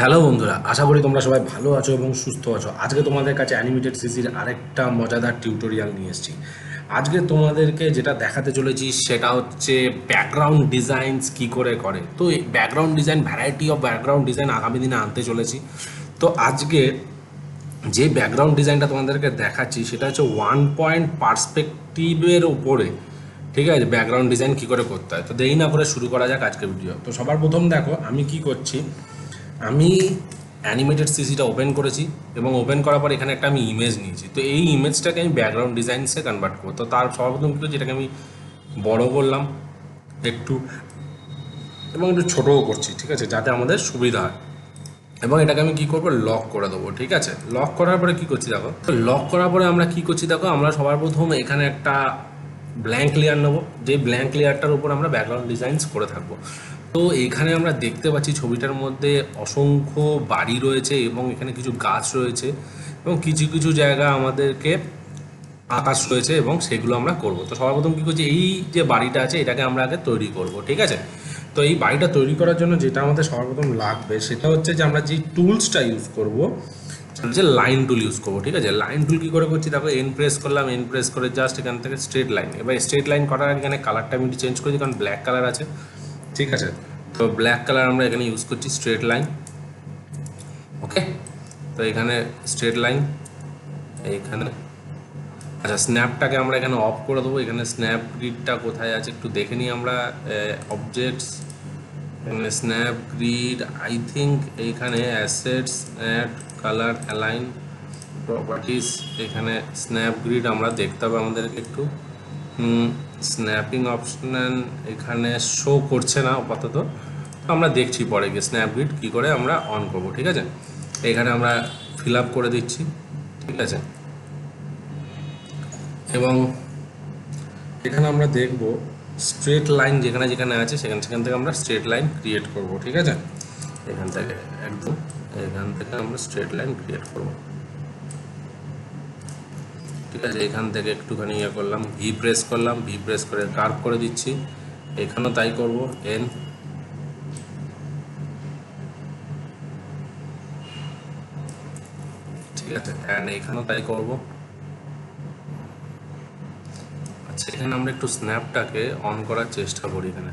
Hello বন্ধুরা, আশা করি তোমরা সবাই ভালো আছো এবং সুস্থ আছো। আজকে তোমাদের কাছে অ্যানিমেটেড সিসির আরেকটা মজাদার টিউটোরিয়াল নিয়ে এসেছি। আজকে তোমাদেরকে যেটা দেখাতে চলেছি সেটা হচ্ছে ব্যাকগ্রাউন্ড ডিজাইনস কি করে করে। তো এই background design, variety of background design আগামী দিনে আনতে চলেছি। তো আজকে যে ব্যাকগ্রাউন্ড ডিজাইনটা তোমাদেরকে দেখাচ্ছি সেটা হচ্ছে ওয়ান পয়েন্ট পার্সপেক্টিভের উপরে। ঠিক আছে, ব্যাকগ্রাউন্ড ডিজাইন কী করে করতে হয়। তো দেরি না করে শুরু করা যাক আজকের ভিডিও। তো সবার প্রথম দেখো আমি কি করছি। আমি অ্যানিমেটেড সিসিটা ওপেন করেছি এবং ওপেন করার পর এখানে একটা আমি ইমেজ নিয়েছি। তো এই ইমেজটাকে আমি ব্যাকগ্রাউন্ড ডিজাইনসে কনভার্ট করবো। তো তার সর্বপ্রথম কী করছি, এটাকে আমি বড় করলাম একটু এবং একটু ছোটও করছি, ঠিক আছে, যাতে আমাদের সুবিধা হয়। এবং এটাকে আমি কি করব, লক করে দেবো। ঠিক আছে, লক করার পরে কি করছি দেখো। তো লক করার পরে আমরা কি করছি দেখো, আমরা সবার প্রথম এখানে একটা ব্ল্যাঙ্ক লেয়ার নেবো। যে ব্ল্যাঙ্ক লেয়ারটার উপর আমরা ব্যাকগ্রাউন্ড ডিজাইনস করে থাকবো। তো এখানে আমরা দেখতে পাচ্ছি ছবিটার মধ্যে অসংখ্য বাড়ি রয়েছে এবং এখানে কিছু গাছ রয়েছে এবং কিছু কিছু জায়গা আমাদেরকে আকাশ রয়েছে এবং সেগুলো আমরা করব। তো সর্বপ্রথম কী করছি, এই যে বাড়িটা আছে এটাকে আমরা আগে তৈরি করব। ঠিক আছে, তো এই বাড়িটা তৈরি করার জন্য যেটা আমাদের সর্বপ্রথম লাগবে সেটা হচ্ছে যে আমরা যে টুলসটা ইউজ করব যে লাইন টুল ইউজ করবো। ঠিক আছে, লাইন টুল কী করে করছি দেখো, এন প্রেস করলাম, এন প্রেস করে জাস্ট এখান থেকে স্ট্রেট লাইন। এবার স্ট্রেট লাইন করার আগে এখানে কালারটা আমি চেঞ্জ করেছি কারণ ব্ল্যাক কালার আছে। ঠিক আছে, তো ব্ল্যাক কালার আমরা এখানে ইউজ করছি, স্ট্রেট লাইন। ওকে, তো এখানে স্ট্রেট লাইন এইখানে। আচ্ছা, স্ন্যাপটাকে আমরা এখানে অফ করে দেবো। এখানে স্ন্যাপ গ্রিডটা কোথায় আছে একটু দেখে নিই আমরা। অবজেক্টস, এখানে স্ন্যাপ গ্রিড, আই থিঙ্ক এইখানে assets, add, colour, align, properties, এখানে স্ন্যাপ গ্রিড আমরা দেখতে হবে আমাদেরকে একটু। স্ন্যাপিং অপশন এখানে শো করছে না আপাতত, তো আমরা দেখছি পরে গিয়ে স্ন্যাপ গ্রিড কী করে আমরা অন করব। ঠিক আছে, এখানে আমরা ফিল আপ করে দিচ্ছি। ঠিক আছে, এবং এখানে আমরা দেখব স্ট্রেট লাইন যেখানে যেখানে আছে সেখান সেখান থেকে আমরা স্ট্রেট লাইন ক্রিয়েট করব। ঠিক আছে, এখান থেকে একদম এখান থেকে আমরা স্ট্রেট লাইন ক্রিয়েট করব। ঠিক আছে, এখান থেকে একটুখানি ইয়ে করলাম, ভি প্রেস করলাম, ভি প্রেস করে কার্ভ করে দিচ্ছি। এখানেও তাই করব, এন। ঠিক আছে, অ্যান্ড এখানেও তাই করব। আচ্ছা, এখানে আমরা একটু স্ন্যাপটাকে অন করার চেষ্টা করি। এখানে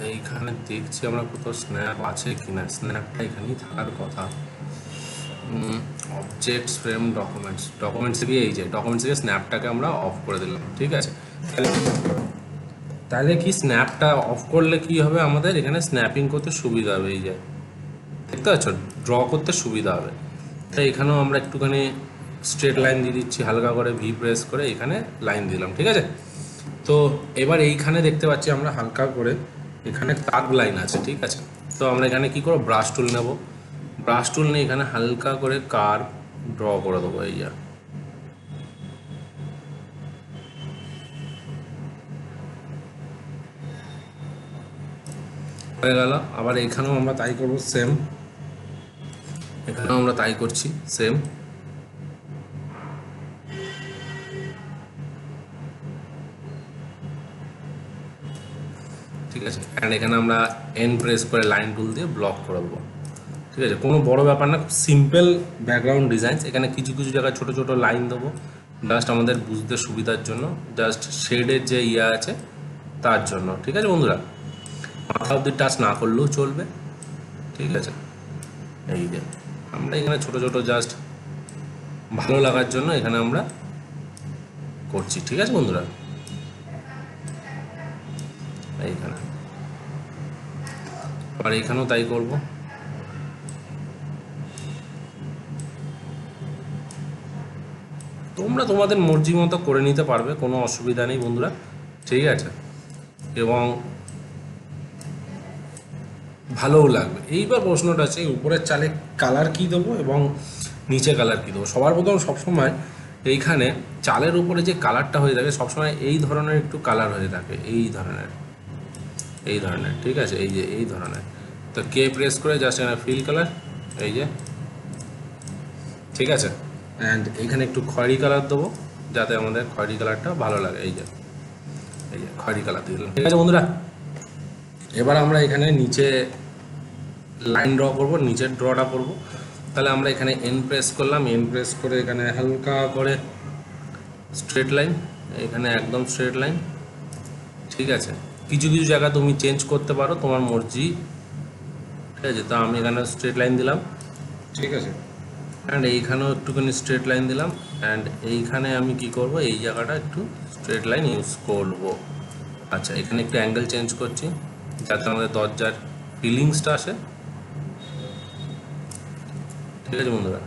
এইখানে দেখছি আমরা কোথাও স্ন্যাপ আছে কিনা। স্ন্যাপটা এখানেই থাকার কথা। অবজেক্টস, ফ্রেম, ডকুমেন্টস, ডকুমেন্টসে গিয়ে এই যে ডকুমেন্টস থেকে স্ন্যাপটাকে আমরা অফ করে দিলাম। ঠিক আছে, তাহলে কি স্ন্যাপটা অফ করলে কি হবে, আমাদের এখানে স্ন্যাপিং করতে সুবিধা হবে। এই যে দেখতে পাচ্ছ, ড্র করতে সুবিধা হবে। তাই এখানেও আমরা একটুখানি স্ট্রেট লাইন দিয়ে দিচ্ছি হালকা করে, ভি প্রেস করে এখানে লাইন দিলাম। ঠিক আছে, তো এবার এইখানে দেখতে পাচ্ছি আমরা হালকা করে এখানে কার্ভ লাইন আছে। ঠিক আছে, তো আমরা এখানে কি করব, ব্রাশ টুল নেব। ব্রাশ টুল নিয়ে এখানে হালকা করে কার্ভ ড্র করে দেবো। এই যা হয়ে গেল। আবার এখানেও আমরা তাই করব, সেম। এখানেও আমরা তাই করছি, সেম। ঠিক আছে, অ্যান্ড এখানে আমরা এন প্রেস করে লাইন টুল দিয়ে ব্লক করে দেবো। ঠিক আছে, কোনো বড় ব্যাপার না, খুব সিম্পল ব্যাকগ্রাউন্ড ডিজাইন। এখানে কিছু কিছু জায়গায় ছোটো ছোটো লাইন দেবো জাস্ট আমাদের বুঝতে সুবিধার জন্য, জাস্ট শেডের যে ইয়ে আছে তার জন্য। ঠিক আছে বন্ধুরা, মাথা অব্দি টাচ না করলেও চলবে। ঠিক আছে, এই যে আমরা এখানে ছোটো ছোটো জাস্ট ভালো লাগার জন্য এখানে আমরা করছি। ঠিক আছে বন্ধুরা, এইখানে আর এখানেও তাই করব। তোমরা তোমাদের মর্জি মতো করে নিতে পারবে, কোনো অসুবিধা নেই বন্ধুরা। ঠিক আছে, এবং ভালোও লাগবে। এইবার প্রশ্নটা আছে, উপরের চালে কালার কী দেবো এবং নিচে কালার কী দেবো। সবার প্রথম সবসময় এইখানে চালের উপরে যে কালারটা হয়ে থাকে সবসময় এই ধরনের একটু কালার হয়ে থাকে, এই ধরনের, এই ধরনের। ঠিক আছে, এই যে এই ধরনের। তো কে প্রেস করে জাস্ট এখানে ফিল কালার, এই যে। ঠিক আছে, অ্যান্ড এইখানে একটু খয়েরি কালার দেবো যাতে আমাদের খয়েরি কালারটা ভালো লাগে। এই যে খয়েরি কালার দিয়ে দিলাম। ঠিক আছে বন্ধুরা, এবার আমরা এখানে নিচে লাইন ড্র করব, নিচের ড্রটা করব। তাহলে আমরা এখানে এন প্রেস করলাম, এন প্রেস করে এখানে হালকা করে স্ট্রেট লাইন, এখানে একদম স্ট্রেট লাইন। ঠিক আছে, কিছু কিছু জায়গা তুমি চেঞ্জ করতে পারো, তোমার মর্জি। ঠিক আছে, তো আমি এখানে স্ট্রেট লাইন দিলাম। ঠিক আছে, অ্যান্ড এইখানেও একটুখানি স্ট্রেট লাইন দিলাম। অ্যান্ড এইখানে আমি কি করব, এই জায়গাটা একটু স্ট্রেট লাইন ইউজ করব। আচ্ছা, এখানে একটু অ্যাঙ্গেল চেঞ্জ করছি যাতে আমাদের দরজার ফিলিংসটা আসে। ঠিক আছে বন্ধুরা,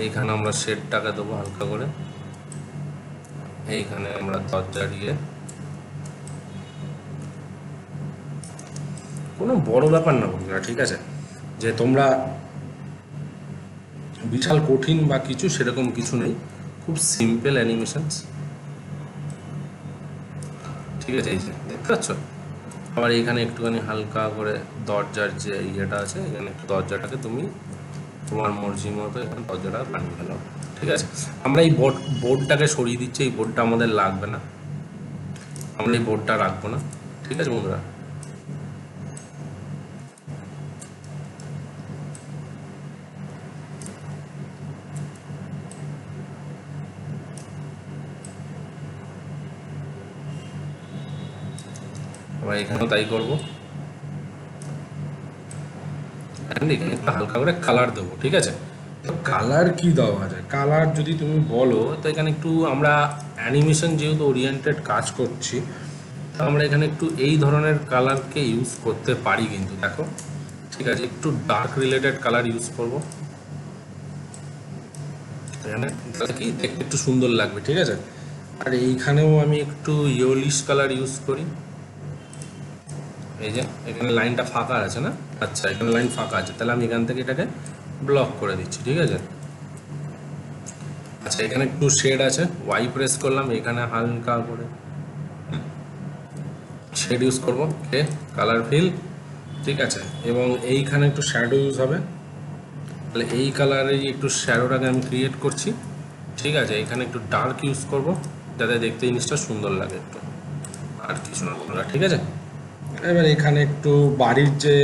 এইখানে আমরা শেডটাকে দেবো হালকা করে। এইখানে আমরা দরজা দিয়ে, কোনো বড় ব্যাপার না বন্ধুরা। ঠিক আছে, যে তোমরা বিশাল কঠিন বা কিছু সেরকম কিছু নেই, খুব সিম্পল অ্যানিমেশনস। ঠিক আছে, এই যে দেখতে পাচ্ছ। আবার এইখানে একটুখানি হালকা করে দরজার যে ইয়েটা আছে, এখানে একটু দরজাটাকে তুমি তোমার মর্জি মতো এখানে দরজাটা বানিয়ে ফেলো। ঠিক আছে, আমরা এই বোর্ডটাকে সরিয়ে দিচ্ছি, এই বোর্ডটা আমাদের লাগবে না, আমরা এই বোর্ডটা রাখবো না। ঠিক আছে বন্ধুরা, আমরা এখানেও তাই করবো। অ্যান্ড এখানে একটু হালকা করে কালার দেবো। ঠিক আছে, তো কালার কি দেওয়া যায়, কালার যদি তুমি বলো, তো এখানে একটু আমরা অ্যানিমেশন যেহেতু ওরিয়েন্টেড কাজ করছি, তো আমরা এখানে একটু এই ধরনের কালারকে ইউজ করতে পারি কিন্তু। দেখো, ঠিক আছে, একটু ডার্ক রিলেটেড কালার ইউজ করব এখানে, তাহলে কি দেখতে একটু সুন্দর লাগবে। ঠিক আছে, আর এইখানেও আমি একটু ইয়েলিশ কালার ইউজ করি। এই যে এখানে লাইনটা ফাঁকা আছে না, আচ্ছা এখানে লাইন ফাঁকা আছে, তাহলে আমি এখান থেকে এটাকে ব্লক করে দিচ্ছি। ঠিক আছে, আচ্ছা এখানে একটু শেড আছে, ওয়াই প্রেস করলাম, এখানে হালকা করে শেড ইউজ করবো, কালার ফিল। ঠিক আছে, এবং এইখানে একটু শ্যাডো ইউজ হবে, তাহলে এই কালারেই একটু শ্যাডোটাকে আমি ক্রিয়েট করছি। ঠিক আছে, এখানে একটু ডার্ক ইউজ করব যাতে দেখতে জিনিসটা সুন্দর লাগে একটু, আর কিছু না বন্ধুরা। ঠিক আছে, এবার এখানে একটু বাড়ির যে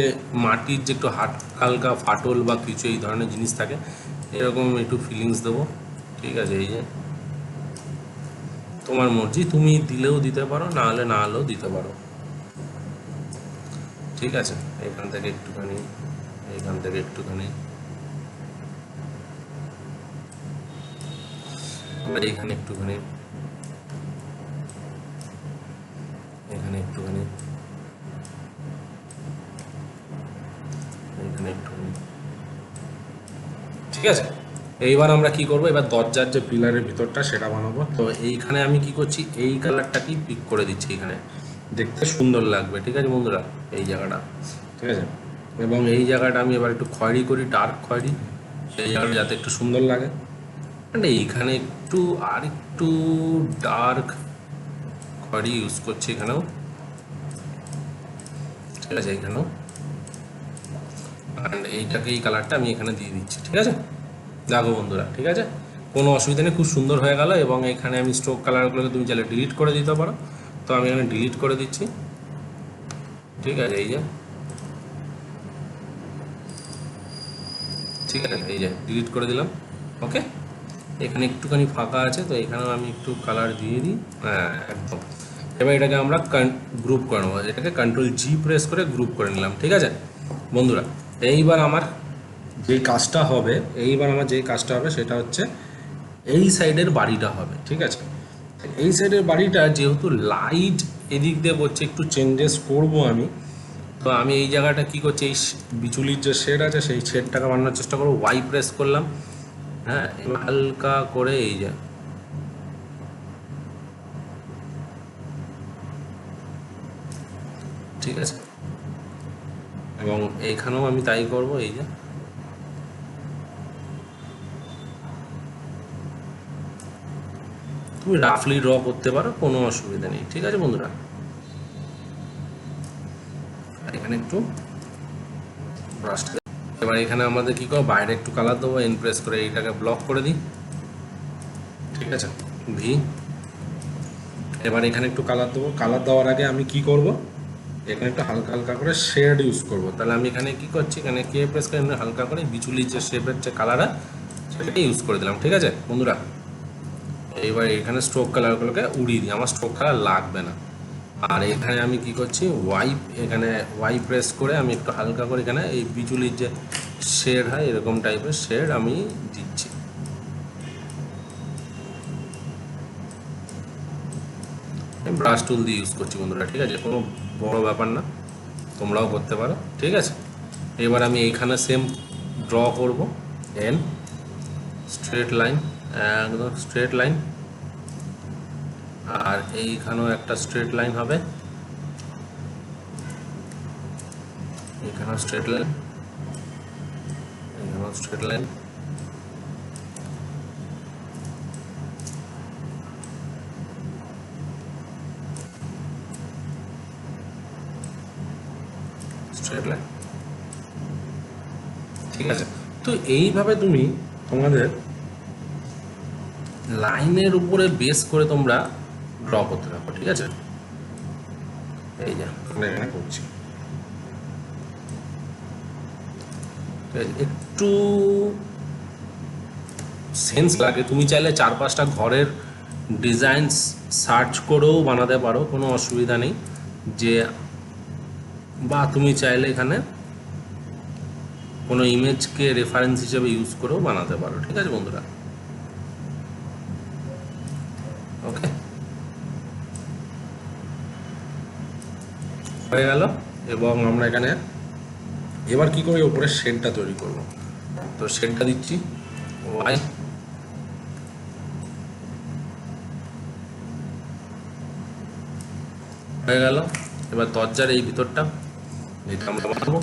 মাটির যে একটু হালকা ফাটল বা কিছু এই ধরনের জিনিস থাকে, এরকম একটু ফিলিংস দেবো। ঠিক আছে, এই যে তোমার মর্জি, তুমি দিলেও দিতে পারো, না হলে না হলেও দিতে পারো। ঠিক আছে, এখান থেকে একটুখানি, এখান থেকে একটুখানি, এখানে একটুখানি, এখানে একটুখানি, এখানে একটুখানি। ঠিক আছে, এইবার আমরা কি করব, এবার দরজার যে পিলারের ভিতরটা সেটা বানাবো। তো এইখানে আমি কি করছি, এই কালারটাকেই পিক করে দিচ্ছি, এখানে দেখতে সুন্দর লাগবে। ঠিক আছে বন্ধুরা, এই জায়গাটা। ঠিক আছে, এবং এই জায়গাটা আমি এবার একটু খয়েরি করি, ডার্ক খয়েরি, সেই জায়গাটা যাতে একটু সুন্দর লাগে। এইখানে একটু আর একটু ডার্ক খয়েরি ইউজ করছি এখানেও। ঠিক আছে, এইখানেও, অ্যান্ড এইটাকে এই কালারটা আমি এখানে দিয়ে দিচ্ছি। ঠিক আছে, দেখো বন্ধুরা। ঠিক আছে, কোনো অসুবিধা নেই, খুব সুন্দর হয়ে গেল। এবং এখানে আমি স্ট্রোক কালারগুলোকে তুমি চাইলে ডিলিট করে দিতে পারো, তো আমি এখানে ডিলিট করে দিচ্ছি। ঠিক আছে, এই যে, ঠিক আছে, এই যে ডিলিট করে দিলাম। ওকে, এখানে একটুখানি ফাঁকা আছে, তো এখানেও আমি একটু কালার দিয়ে দিই। হ্যাঁ একদম। এবার এটাকে আমরা গ্রুপ করে নেবো, এটাকে কন্ট্রোল জি প্রেস করে গ্রুপ করে নিলাম। ঠিক আছে বন্ধুরা, এইবার আমার যেই কাজটা হবে, সেটা হচ্ছে এই সাইডের বাড়িটা হবে। ঠিক আছে, এই সাইডের বাড়িটা যেহেতু লাইট এদিক দিয়ে পড়ছে, একটু চেঞ্জেস করব আমি। তো আমি এই জায়গাটা কি করছি, এই বিচুলির যে শেড আছে সেই শেডটাকে বানানোর চেষ্টা করবো। ওয়াই প্রেস করলাম, হ্যাঁ, এবার হালকা করে এই যে, ঠিক আছে, এবং এইখানেও আমি তাই করব। এই যে, তুমি রাফলি ড্র করতে পারো, কোনো অসুবিধা নেই। ঠিক আছে বন্ধুরা, এখানে একটু ব্রাশটা, এবার এখানে আমাদের কি করবো, বাইরে একটু কালার দেবো, এন প্রেস করে এইটাকে ব্লক করে দিই। ঠিক আছে, ভি, এবার এখানে একটু কালার দেবো। কালার দেওয়ার আগে আমি কি করব, এখানে একটু হালকা হালকা করে শেড ইউজ করব। তাহলে আমি এখানে কি করছি, এখানে কে প্রেস করে হালকা করে বিচুলির যে শেপের যে কালার সেটাকে ইউজ করে দিলাম। ঠিক আছে বন্ধুরা, এইবার এখানে স্ট্রোক কালারগুলোকে উড়িয়ে দিই, আমার স্ট্রোক কালার লাগবে না। আর এখানে আমি কি করছি, এখানে ওয়াই প্রেস করে আমি একটু হালকা করে এখানে এই বিচুলির যে শেড হয় এরকম টাইপের শেড আমি দিচ্ছি। ব্রাশ টুল দিয়ে ইউজ করছি বন্ধুরা, ঠিক আছে, কোনো বড় ব্যাপার না, তোমরাও করতে পারো। ঠিক আছে, এবার আমি এইখানে সেম ড্র করব, এন স্ট্রেট লাইন, একদম স্ট্রেট লাইন, আর এইখানেও একটা স্ট্রেট লাইন হবে, এখানেও স্ট্রেট লাইন, এখানেও স্ট্রেট লাইন, স্ট্রেট লাইন। ঠিক আছে, তো এইভাবে তুমি তোমাদের লাইনের উপরে বেস করে তোমরা ড্র করতে থাকো। ঠিক আছে, এই যে আমরা এখানে করছি, একটু সেন্স লাগে। তুমি চাইলে 4-5টা ঘরের ডিজাইন সার্চ করেও বানাতে পারো, কোনো অসুবিধা নেই। যে বা তুমি চাইলে এখানে কোনো ইমেজকে রেফারেন্স হিসেবে ইউজ করেও বানাতে পারো। ঠিক আছে বন্ধুরা, ওকে, হয়ে গেল। এবং আমরা এখানে এবার কি করি, উপরে শেডটা তৈরি করব। তো শেডটা দিচ্ছি ওয়াই, হয়ে গেল। এবার দরজার এই ভিতরটা এটা আমরা বানাবো।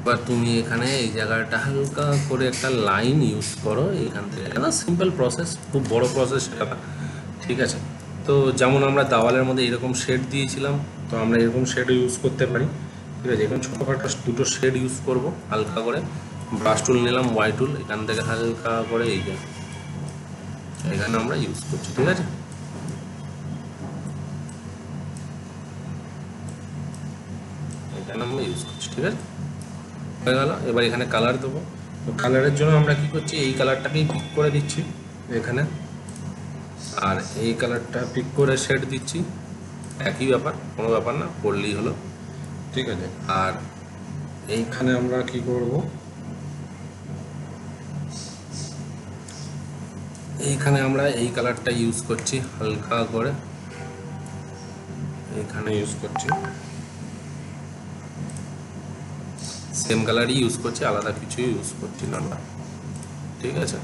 এবার তুমি এখানে এই জায়গাটা হালকা করে একটা লাইন ইউজ করো এখান থেকে, এটা সিম্পল প্রসেস, খুব বড় প্রসেস সেটা না। ঠিক আছে, তো যেমন আমরা দেওয়ালের মধ্যে এরকম শেড দিয়েছিলাম, তো আমরা এরকম শেড ইউজ করতে পারি। ঠিক আছে, এখানে ছোটোখাটো দুটো শেড ইউজ করব হালকা করে। ব্রাশ টুল নিলাম, ওয়াই টুল, এখান থেকে হালকা করে এই যে এখানে আমরা ইউজ করছি। ঠিক আছে, এখানে আমরা ইউজ করছি। ঠিক আছে, হয়ে গেল। এবার এখানে কালার দেবো। তো কালারের জন্য আমরা কি করছি, এই কালারটাকেই পিক করে দিচ্ছি এখানে, আর এই কালারটা পিক করে শেড দিচ্ছি। একই ব্যাপার, কোনো ব্যাপার না, করলেই হলো। ঠিক আছে, আর এইখানে আমরা কি করব, এইখানে আমরা এই কালারটা ইউজ করছি হালকা করে, এইখানে ইউজ করছি সেম কালারই ইউজ করছি, আলাদা কিছু ইউজ করছি না আমরা। ঠিক আছে,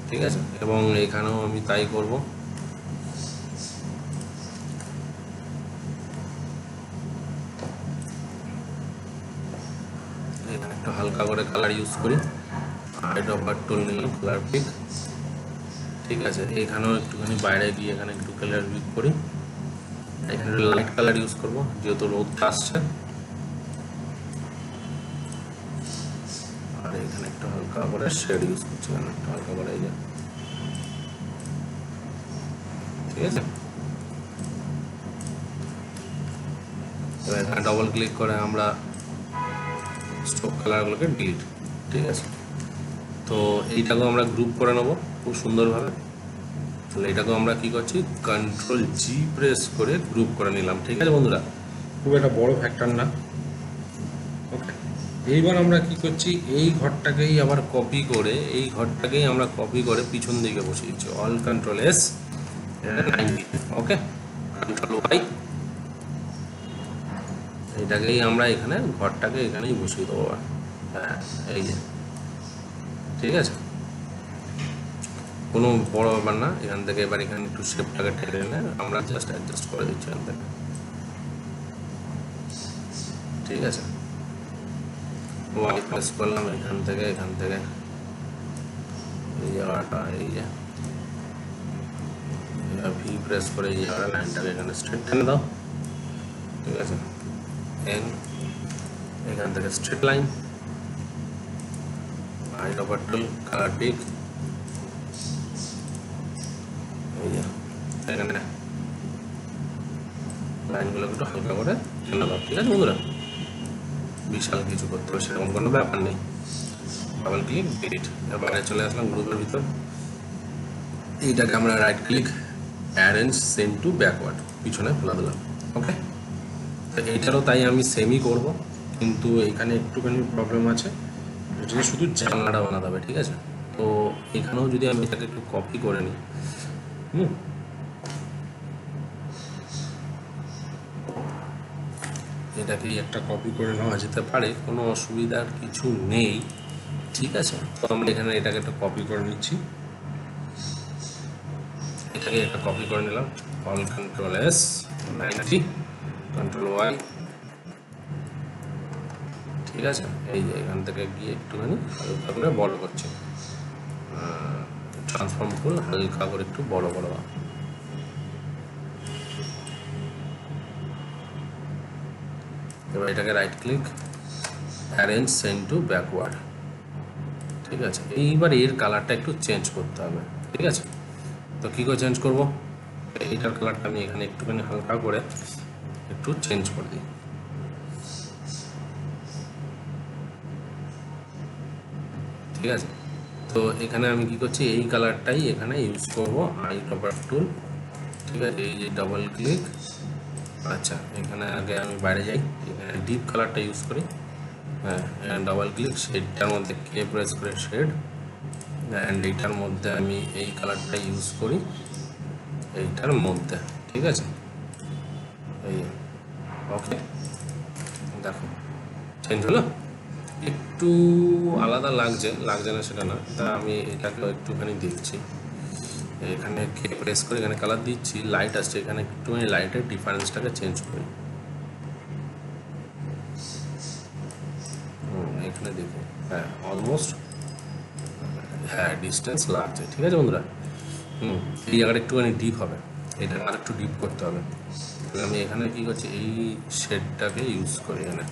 ঠিক আছে, এবং এখানেও আমি তাই করব। এখানে একটু হালকা করে কালার ইউজ করি, আর এটা আবার টুল নিলাম কালার পিক। ঠিক আছে, এখানেও একটুখানি বাইরে গিয়ে এখানে একটু কালার পিক করি, এখানে লাইট কালার ইউজ করব যেহেতু রোদটা আসছে। আর এখানে একটু হালকা করে শেড ইউজ করছি, এখানে একটু হালকা করে এই যে। ঠিক আছে, এবার এখানে ডবল ক্লিক করে আমরা স্ট্রোক কালারগুলোকে ডিলিট। ঠিক আছে, তো এইটাকেও আমরা গ্রুপ করে নেবো খুব সুন্দরভাবে। তাহলে এটাকেও আমরা কি করছি, কন্ট্রোল জি প্রেস করে গ্রুপ করে নিলাম। ঠিক আছে বন্ধুরা, খুব একটা বড় ফ্যাক্টর না। ওকে, এইবার আমরা কি করছি, এই ঘরটাকেই আবার কপি করে, এই ঘরটাকেই আমরা কপি করে পিছন দিকে বসিয়েছি, অল কন্ট্রোল এস 90। ওকে, কন্ট্রোল ওয়াই, এইটাকেই আমরা এখানে ঘরটাকে এখানেই বসিয়ে দেবো। হ্যাঁ, এই যে, ঠিক আছে, কোনো বড় ব্যাপার না। এখান থেকে এবার এখানে একটু শেপটাকে ঠেলে এনে আমরা জাস্ট অ্যাডজাস্ট করে দিচ্ছি এখান থেকে। ঠিক আছে, ওয়াই প্রেস করলাম এখান থেকে এই জায়গাটা, এই যে ভি প্রেস করে এই লাইনটাকে এখানে স্ট্রেট টেনে দাও, ঠিক আছে। এন এখান থেকে স্ট্রেট লাইন, হাইট ওভার টুল, কালার পিক, এখানে লাইনগুলো একটু হালকা করে টেনে দাও, ঠিক আছে বন্ধুরা। বিশাল কিছু করতে হবে সেরকম কোনো ব্যাপার নেই। ডাবল ক্লিক ডিলিট, বাইরে চলে আসলাম গ্রুপের ভিতর। এইটাকে আমরা right click arrange send to backward, পিছনে ফেলা দিলাম, ওকে। তো এইটারও তাই আমি সেমই করব, কিন্তু এখানে একটুখানি প্রবলেম আছে, এটা শুধু জানলাটা বানাতে হবে, ঠিক আছে। তো এখানেও যদি আমি এটাকে একটু কপি করে নিই, এটাকেই একটা কপি করে নেওয়া যেতে পারে, কোনো অসুবিধার কিছু নেই, ঠিক আছে। তো আমরা এখানে এটাকে একটা কপি করে নিচ্ছি, এটাকে একটা কপি করে নিলাম, all control S 90, control Y, ঠিক আছে। এই যে এখান থেকে গিয়ে একটুখানি হালকা করে বড় করছি, ট্রান্সফর্ম টুল হালকা করে একটু বড় বড়, এবার এটাকে right click arrange send to backward, ঠিক আছে। এইবার এর কালারটা একটু চেঞ্জ করতে হবে, ঠিক আছে। তো কী করে চেঞ্জ করবো, এইটার কালারটা আমি এখানে একটুখানি হালকা করে একটু চেঞ্জ করে দিই, ঠিক আছে। তো এখানে আমি কি করছি, এই কালারটাই এখানে ইউজ করব, হাইট ওভার টুল, ঠিক আছে। এই যে ডাবল ক্লিক, আচ্ছা এখানে আগে আমি বাইরে যাই, এখানে ডিপ কালারটা ইউজ করি, হ্যাঁ, ডাবল ক্লিক শেডটার মধ্যে কে প্রেস করে শেড, অ্যান্ড এইটার মধ্যে আমি এই কালারটা ইউজ করি এইটার মধ্যে, ঠিক আছে। এই ওকে, দেখো চেঞ্জ হলো, একটু আলাদা লাগছে না সেটা না, তা আমি এটাকে একটুখানি দেখছি, এখানে কে প্রেস করে এখানে কালার দিচ্ছি, লাইট আসছে, এখানে একটুখানি লাইটের ডিফারেন্সটাকে চেঞ্জ করি, এখানে দেখুন, হ্যাঁ অলমোস্ট, হ্যাঁ ডিস্টেন্স লাগছে, ঠিক আছে বন্ধুরা। এই জায়গাটা একটুখানি ডিপ হবে, এটা আর একটু ডিপ করতে হবে। আমি এখানে কী করছি, এই শেডটাকে ইউজ করি, এখানে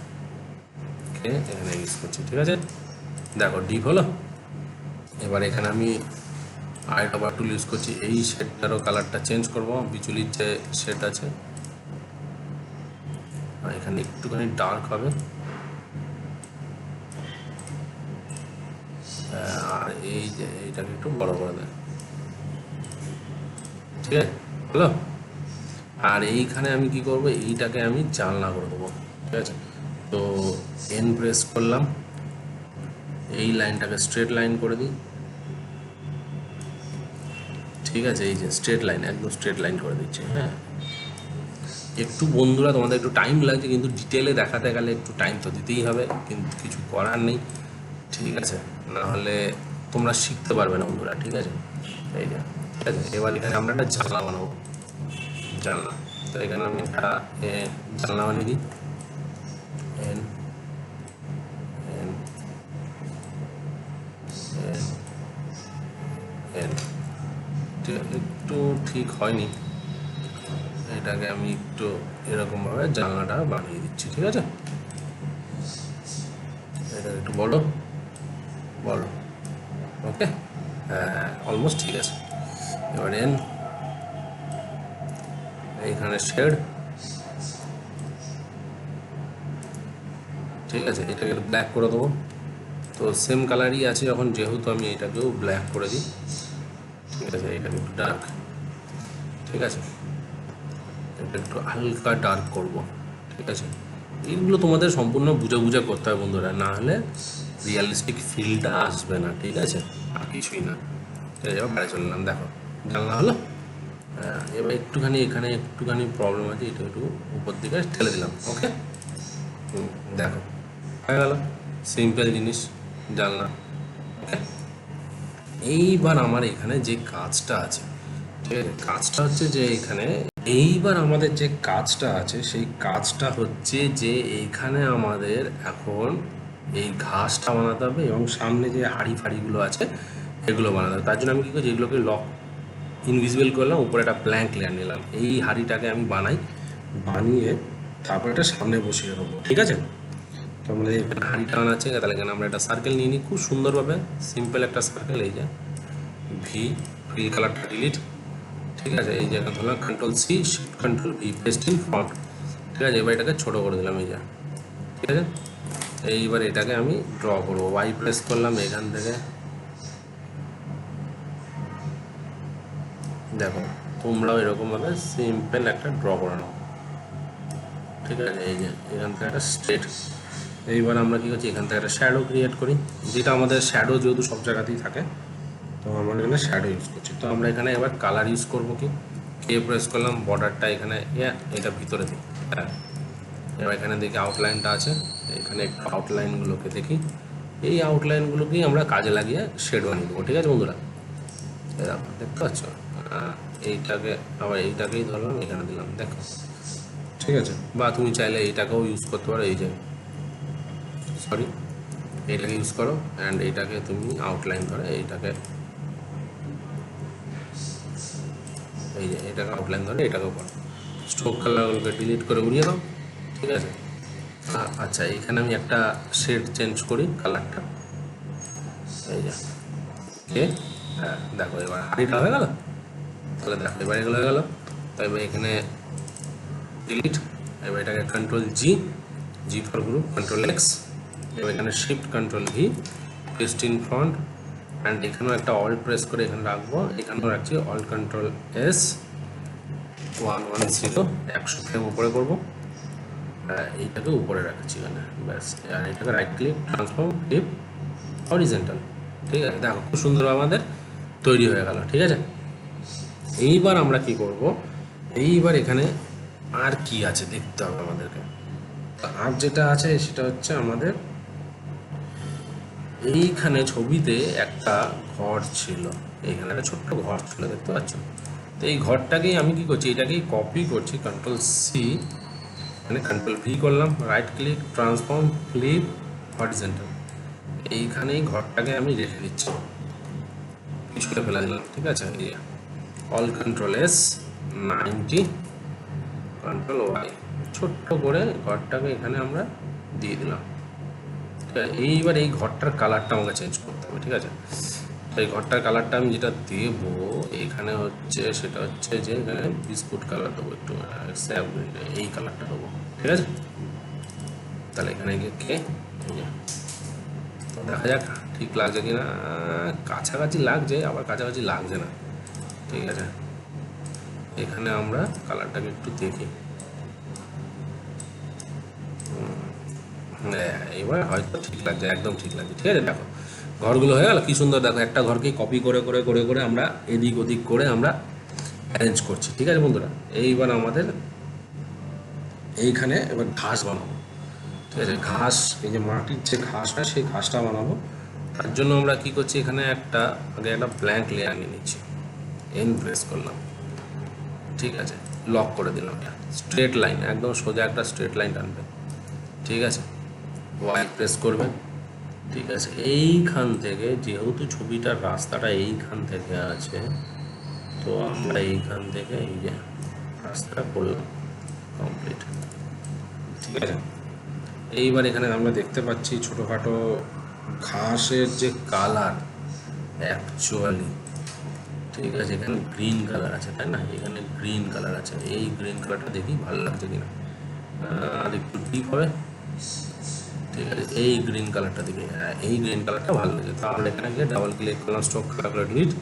ইউজ করছি, ঠিক আছে। দেখো ডিপ হলো। এবার এখানে আমি হাইট ওভার টুল ইউজ করছি, এই শেডটারও কালারটা চেঞ্জ করবো, বিচুলির যে শেড আছে, এখানে একটুখানি ডার্ক হবে, আর এই যে এইটাকে একটু বড় করে দেয়, ঠিক আছে হলো। আর এইখানে আমি কি করব, এইটাকে আমি জানলা করে দেবো, ঠিক আছে। তো এন প্রেস করলাম, এই লাইনটাকে স্ট্রেট লাইন করে দিই, ঠিক আছে। এই যে স্ট্রেট লাইন, একদম স্ট্রেট লাইন করে দিচ্ছি, হ্যাঁ। একটু বন্ধুরা তোমাদের একটু টাইম লাগছে, কিন্তু ডিটেলে দেখাতে গেলে একটু টাইম তো দিতেই হবে, কিন্তু কিছু করার নেই, ঠিক আছে। নাহলে তোমরা শিখতে পারবে না বন্ধুরা, ঠিক আছে। এই যে ঠিক আছে, এবার এখানে আমরা একটা জানলা বানাবো, জানলা। তো এখানে আমি একটা জানলা বানিয়ে দিই, এন এন এন এন, ঠিক আছে। একটু ঠিক হয়নি, এটাকে আমি একটু এরকমভাবে জানলাটা বানিয়ে দিচ্ছি, ঠিক আছে। এটা একটু বড়, ওকে, অলমোস্ট ঠিক আছে। এবার এন, এইখানে শেড, ঠিক আছে। এটাকে ব্ল্যাক করে দেবো, তো সেম কালারই আছে যখন, যেহেতু আমি এটাকেও ব্ল্যাক করে দিই, ঠিক আছে। এটাকে একটু ডার্ক, ঠিক আছে, এটা একটু হালকা ডার্ক করব, ঠিক আছে। এইগুলো তোমাদের সম্পূর্ণ বুঝে করতে হবে বন্ধুরা, না হলে রিয়ালিস্টিক ফিলটা আসবে না, ঠিক আছে, আর কিছুই না। ঠিক আছে, এবার বাইরে চলে এলাম, দেখো জানলা হলো। এবার এখানে একটুখানি প্রবলেম আছে, এটা একটু উপর দিকে ঠেলে দিলাম, ওকে। দেখো হয়ে গেল, সিম্পল জিনিস, জানলা, ওকে। এইবার আমার এখানে যে কাজটা আছে, ঠিক আছে, কাজটা হচ্ছে যে এখানে, এইবার আমাদের যে কাজটা আছে সেই কাজটা হচ্ছে যে এইখানে আমাদের এখন এই ঘাসটা বানাতে হবে, এবং সামনে যে হাঁড়ি ফাড়িগুলো আছে এগুলো বানাতে হবে। তার জন্য আমি কী করছি, এগুলোকে লক ইনভিজিবল করলাম, উপরে একটা ব্ল্যাঙ্ক লেয়ার নিলাম। এই হাঁড়িটাকে আমি বানিয়ে তারপর এটা সামনে বসিয়ে দেবো, ঠিক আছে? তো আমাদের এখানে হাঁড়িটা আছে, তাহলে এখানে আমরা একটা সার্কেল নিয়ে নিই খুব সুন্দরভাবে, সিম্পল একটা সার্কেল। এই যে ভি, ফিল কালারটা ডিলিট, ঠিক আছে? এই জায়গা ধরলাম control C, shift control V, paste in front, ঠিক আছে? এবার এটাকে ছোটো করে দিলাম, এই যা, ঠিক আছে? এইবার এটাকে আমি ড্র করবো, ওয়াই প্রেস করলাম, এখান থেকে দেখো তোমরাও এরকমভাবে সিম্পল একটা ড্র করে নাও, ঠিক আছে? এই যে এখান থেকে একটা স্ট্রেট। এইবার আমরা কী করছি, এখান থেকে একটা শ্যাডো ক্রিয়েট করি, যেটা আমাদের শ্যাডো যেহেতু সব জায়গাতেই থাকে, তো আমরা এখানে শ্যাডো ইউজ করছি। তো আমরা এখানে এবার কালার ইউজ করবো, কি কে প্রেস করলাম, বর্ডারটা এখানে এটা ভিতরে দিই, হ্যাঁ। এবার এখানে দেখি আউটলাইনটা আছে, এখানে একটু আউটলাইনগুলোকে দেখি, এই আউটলাইনগুলোকেই আমরা কাজে লাগিয়ে শেড বানিয়ে দেবো, ঠিক আছে বন্ধুরা? এরকম দেখতে পাচ্ছ, এইটাকে আবার এইটাকেই ধরলাম, এখানে দিলাম, দেখো, ঠিক আছে? বা তুমি চাইলে এইটাকেও ইউজ করতে পারো, এই যে সরি এইটাকে ইউজ করো, অ্যান্ড এইটাকে তুমি আউটলাইন ধরে এইটাকে, এই যে এটাকে আউটলাইন ধরে এটাকেও করো, স্ট্রোক কালারগুলোকে ডিলিট করে উড়িয়ে দাও, ঠিক আছে? আচ্ছা, এখানে আমি একটা শেড চেঞ্জ করি কালারটা, এই যে কে, হ্যাঁ দেখো এবার হাঁড়িটা হয়ে গেল, তাহলে দেখো এবার এগুলো হয়ে গেলো। তো এবার এখানে ডিলিট, এবার এটাকে control G, G for group, control X, এবার এখানে shift control V, paste in front, and এখানেও একটা অল্ট প্রেস করে এখানে রাখবো, এখানেও রাখছি অল্ট কন্ট্রোল এস, 110, 100 ফ্রেম উপরে করবো, এইটাকে উপরে রাখছি এখানে, ব্যাস। আর এটাকে right click, transform, flip horizontal, ঠিক আছে? দেখো খুব সুন্দর আমাদের তৈরি হয়ে গেল, ঠিক আছে? এইবার আমরা কি করব, এইবার এখানে আর কি আছে দেখতে হবে আমাদেরকে। আর যেটা আছে সেটা হচ্ছে আমাদের এইখানে ছবিতে একটা ঘর ছিল, এইখানে একটা ছোট্ট ঘর ছিল, দেখতে পাচ্ছ? তো এই ঘরটাকেই আমি কি করছি, এটাকেই কপি করছি, কন্ট্রোল সি, মানে কন্ট্রোল ভি করলাম, right click, transform, flip horizontal, এইখানেই ঘরটাকে আমি রেখে দিচ্ছি, পিছনে ফেলে দিলাম, ঠিক আছে? এই all control S, 90, control Y, ছোট্ট করে ঘরটাকে এখানে আমরা দিয়ে দিলাম, ঠিক আছে? এইবার এই ঘরটার কালারটা আমাকে চেঞ্জ করতে হবে, ঠিক আছে? তো এই ঘরটার কালারটা আমি যেটা দেবো এখানে হচ্ছে, সেটা হচ্ছে যে এখানে বিস্কুট কালার দেবো, একটু এই কালারটা দেবো, ঠিক আছে? তাহলে এখানে গিয়ে কে, তো দেখা যাক ঠিক লাগছে কি না, কাছাকাছি লাগছে, আবার কাছাকাছি লাগছে না, ঠিক আছে? এখানে আমরা কালারটাকে একটু দেখি, এবার হয়তো ঠিক লাগছে, একদম ঠিক লাগছে, ঠিক আছে? দেখো ঘরগুলো হয়ে গেল কি সুন্দর, দেখো একটা ঘরকেই কপি করে করে করে করে আমরা এদিক ওদিক করে আমরা অ্যারেঞ্জ করছি, ঠিক আছে বন্ধুরা? এইবার আমাদের এইখানে এবার ঘাস বানাবো, ঠিক আছে? ঘাস, এই যে মাটির যে ঘাসটা, সেই ঘাসটা বানাবো। তার জন্য আমরা কি করছি, এখানে আগে একটা ব্ল্যাঙ্ক লেয়ার নিয়ে নিচ্ছি, এন প্রেস করলাম, ঠিক আছে? লক করে দিলাম, স্ট্রেট লাইন, একদম সোজা একটা স্ট্রেট লাইন টানবে, ঠিক আছে? ওয়াই প্রেস করবেন, ঠিক আছে? এইখান থেকে যেহেতু ছবিটার রাস্তাটা এইখান থেকে আছে, তো আমরা এইখান থেকে এই যে রাস্তাটা করলাম কমপ্লিট, ঠিক আছে? এইবার এখানে আমরা দেখতে পাচ্ছি ছোটোখাটো ঘাসের যে কালার অ্যাকচুয়ালি, ঠিক আছে? এখানে গ্রিন কালার আছে, তাই না? এখানে গ্রিন কালার আছে, এই গ্রিন কালারটা দেখি ভালো লাগছে কিনা, আর একটু ডিপ হবে, ঠিক আছে? এই গ্রিন কালারটা দেখি, হ্যাঁ এই গ্রিন কালারটা ভালো লাগে। তাহলে এখানে গিয়ে ডাবল ক্লিক করলাম, stroke colour delete,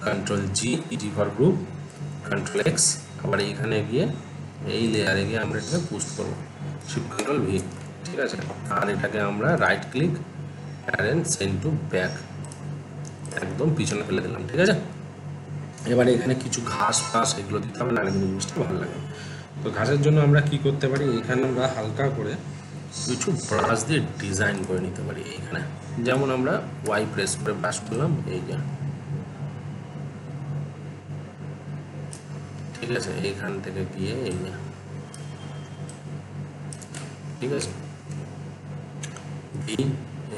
control G, G for group, control x, আবার এইখানে গিয়ে এই লেয়ারে গিয়ে আমরা এটাকে পুশ করবো, শিফট কন্ট্রোল ভি, ঠিক আছে? আর এটাকে আমরা right click, arrange send to back, একদম পিছনে ফেলে দিলাম, ঠিক আছে? এবারে এখানে কিছু ঘাস ফাস এগুলো দিতে হবে, না কিন্তু জিনিসটা ভালো লাগে। তো ঘাসের জন্য আমরা কি করতে পারি, এখানে আমরা হালকা করে কিছু ব্রাশ দিয়ে ডিজাইন করে নিতে পারি এইখানে, যেমন আমরা ওয়াই প্রেস করে ব্রাশ করলাম, এই যে, ঠিক আছে? এইখান থেকে গিয়ে এই যে, ঠিক আছে?